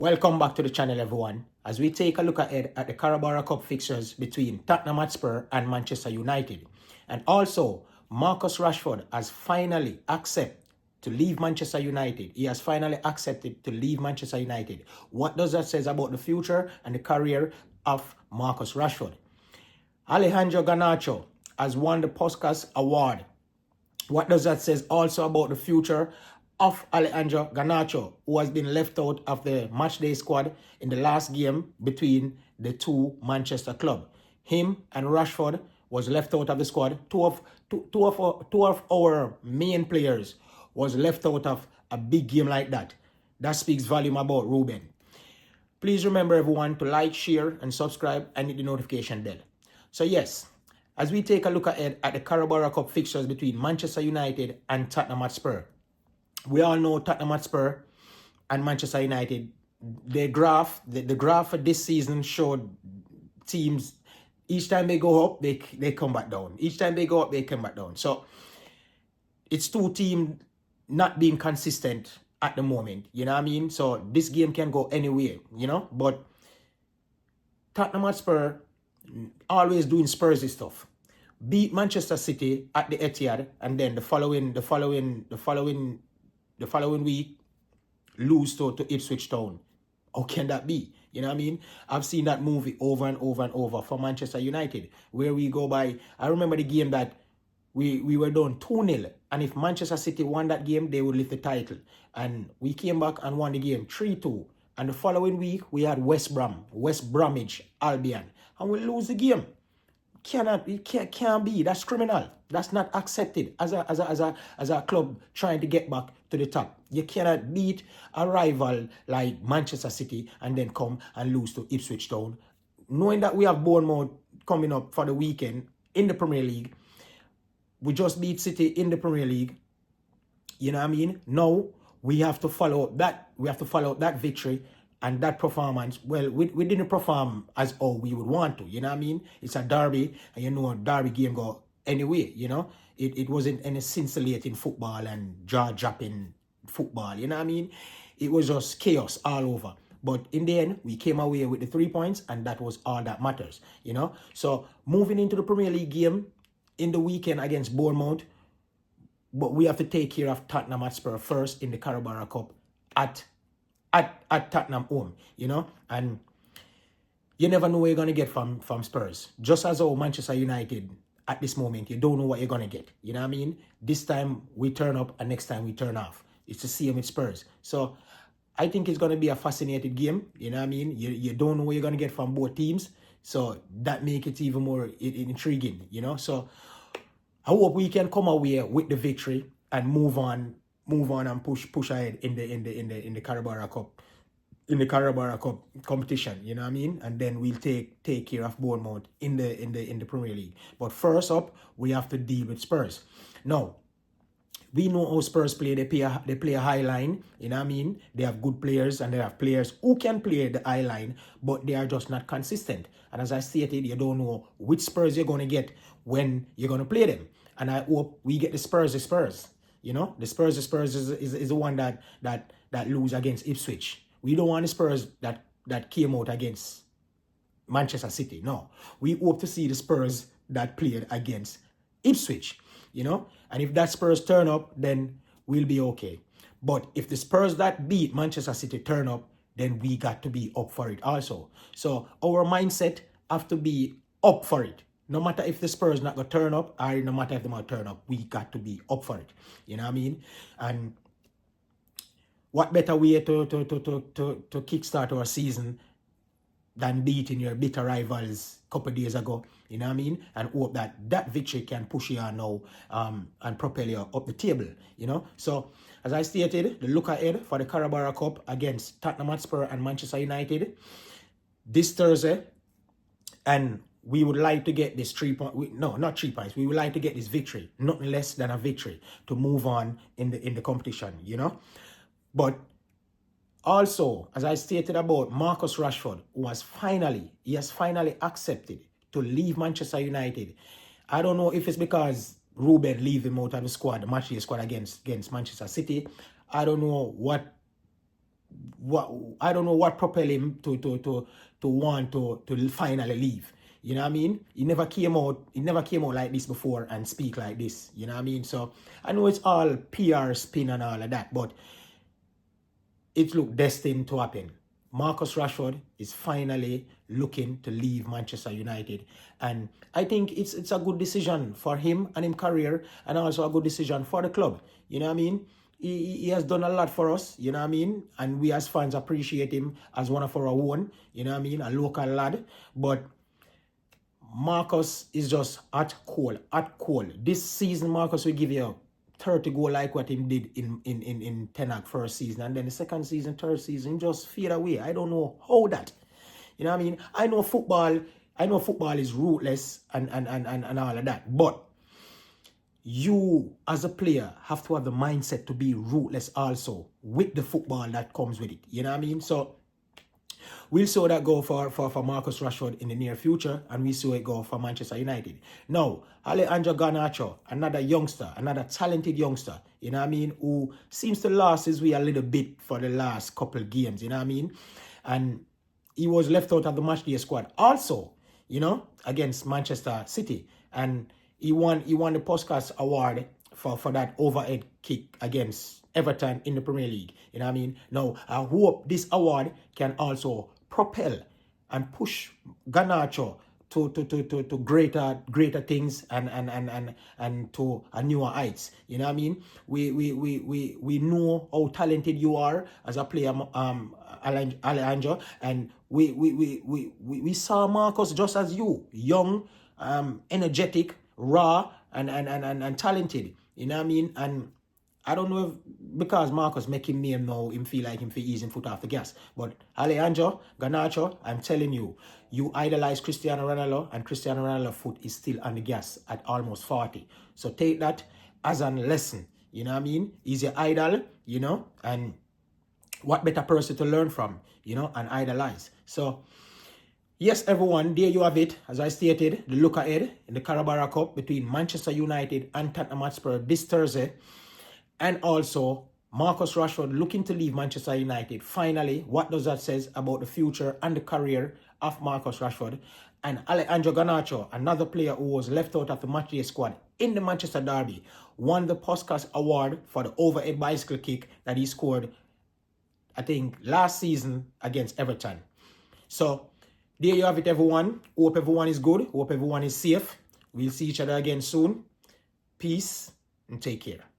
Welcome back to the channel, everyone, as we take a look ahead at the Carabao Cup fixtures between Tottenham Hotspur and Manchester United. And also, Marcus Rashford has finally accepted to leave Manchester United. He has finally accepted to leave Manchester United. What does that say about the future and the career of Marcus Rashford? Alejandro Garnacho has won the Puskas Award. What does that say also about the future of Alejandro Garnacho, who has been left out of the matchday squad in the last game between the two Manchester clubs? Him and Rashford was left out of the squad. Two of our main players was left out of a big game like that. That speaks volume about Ruben. Please remember, everyone, to like, share, and subscribe and hit the notification bell. So yes, as we take a look ahead at the Carabao Cup fixtures between Manchester United and Tottenham Hotspur, we all know Tottenham Hotspur and Manchester United, the graph for this season showed teams, each time they go up, they come back down. Each time they go up, they come back down. So it's two teams not being consistent at the moment, you know what I mean? So this game can go anywhere, you know? But Tottenham Hotspur always doing Spursy stuff. Beat Manchester City at the Etihad, and then the following week lose to Ipswich Town. How can that be? You know what I mean? I've seen that movie over and over and over for Manchester United, where we go by. I remember the game that we were down 2-0, and if Manchester City won that game, they would lift the title. And we came back and won the game 3-2. And the following week, we had West Bromwich Albion, and we lose the game. It can't be. That's criminal. That's not accepted as a club trying to get back to the top. You cannot beat a rival like Manchester City and then come and lose to Ipswich Town. Knowing that we have Bournemouth coming up for the weekend in the Premier League, we just beat City in the Premier League. You know what I mean? Now we have to follow up that. We have to follow up that victory and that performance. Well, we didn't perform as all we would want to, you know what I mean? It's a derby, and you know a derby game go anyway, you know? It wasn't any scintillating football and jaw-dropping football, you know what I mean? It was just chaos all over. But in the end, we came away with the 3 points, and that was all that matters, you know? So moving into the Premier League game in the weekend against Bournemouth, but we have to take care of Tottenham Hotspur first in the Carabao Cup at Tottenham home, you know, and you never know what you're going to get from Spurs. Just as how Manchester United at this moment, you don't know what you're going to get, you know what I mean? This time we turn up and next time we turn off. It's the same with Spurs. So I think it's going to be a fascinating game, you know what I mean? You don't know what you're going to get from both teams, so that makes it even more intriguing, you know? So I hope we can come away with the victory and move on and push ahead in the Carabao Cup, in the Carabao Cup competition, you know what I mean? And then we'll take care of Bournemouth in the Premier League. But first up, we have to deal with Spurs. Now, we know how Spurs play. They play a high line, you know what I mean? They have good players, and they have players who can play the high line, but they are just not consistent. And as I stated, you don't know which Spurs you're going to get when you're going to play them. And I hope we get the Spurs. You know, the Spurs is the one that lose against Ipswich. We don't want the Spurs that came out against Manchester City. No, we hope to see the Spurs that played against Ipswich, you know. And if that Spurs turn up, then we'll be okay. But if the Spurs that beat Manchester City turn up, then we got to be up for it also. So our mindset have to be up for it. No matter if the Spurs not going to turn up, or no matter if they might turn up, we got to be up for it. You know what I mean? And what better way to kickstart our season than beating your bitter rivals a couple of days ago, you know what I mean? And hope that victory can push you on now and propel you up the table, you know? So, as I stated, the look ahead for the Carabao Cup against Tottenham Hotspur and Manchester United this Thursday, and we would like to get this 3 points. No, not 3 points. We would like to get this victory, nothing less than a victory, to move on in the competition, you know? But also, as I stated about Marcus Rashford, who has finally accepted to leave Manchester United. I don't know if it's because Ruben leave him out of the squad, the matchday squad against Manchester City. I don't know what I don't know what propelled him to want to finally leave. You know what I mean? He never came out like this before and speak like this. You know what I mean? So I know it's all PR spin and all of that, but it looked destined to happen. Marcus Rashford is finally looking to leave Manchester United. And I think it's a good decision for him and his career, and also a good decision for the club. You know what I mean? He has done a lot for us, you know what I mean? And we as fans appreciate him as one of our own, you know what I mean? A local lad. But Marcus is just at cool. This season, Marcus will give you 30 goal like what he did in Ten Hag first season. And then the second season, third season, just fade away. I don't know how that. You know what I mean? I know football is ruthless and all of that. But you as a player have to have the mindset to be ruthless also with the football that comes with it. You know what I mean? So we'll see that go for Marcus Rashford in the near future, and we see it go for Manchester United. Now, Alejandro Garnacho, another youngster, another talented youngster, you know what I mean, who seems to lose his way a little bit for the last couple of games, you know what I mean? And he was left out of the matchday squad also, you know, against Manchester City. And he won the Puskas Award for that overhead kick against Everton in the Premier League. You know what I mean? Now, I hope this award can also propel and push Garnacho to greater things and to a newer heights. You know what I mean? We know how talented you are as a player, Alejandro, and we saw Marcus just as you, young, energetic, raw, and talented. You know what I mean? And I don't know if because Marcus making me know him feel like him feel easing foot off the gas. But Alejandro Garnacho, I'm telling you, you idolize Cristiano Ronaldo, and Cristiano Ronaldo's foot is still on the gas at almost 40. So take that as a lesson. You know what I mean? He's your idol, you know, and what better person to learn from, you know, and idolize. So yes, everyone, there you have it. As I stated, the look ahead in the Carabao Cup between Manchester United and Tottenham Hotspur this Thursday. And also, Marcus Rashford looking to leave Manchester United. Finally, what does that say about the future and the career of Marcus Rashford? And Alejandro Garnacho, another player who was left out of the matchday squad in the Manchester derby, won the Puskas Award for the overhead bicycle kick that he scored, I think, last season against Everton. So, there you have it, everyone. Hope everyone is good. Hope everyone is safe. We'll see each other again soon. Peace and take care.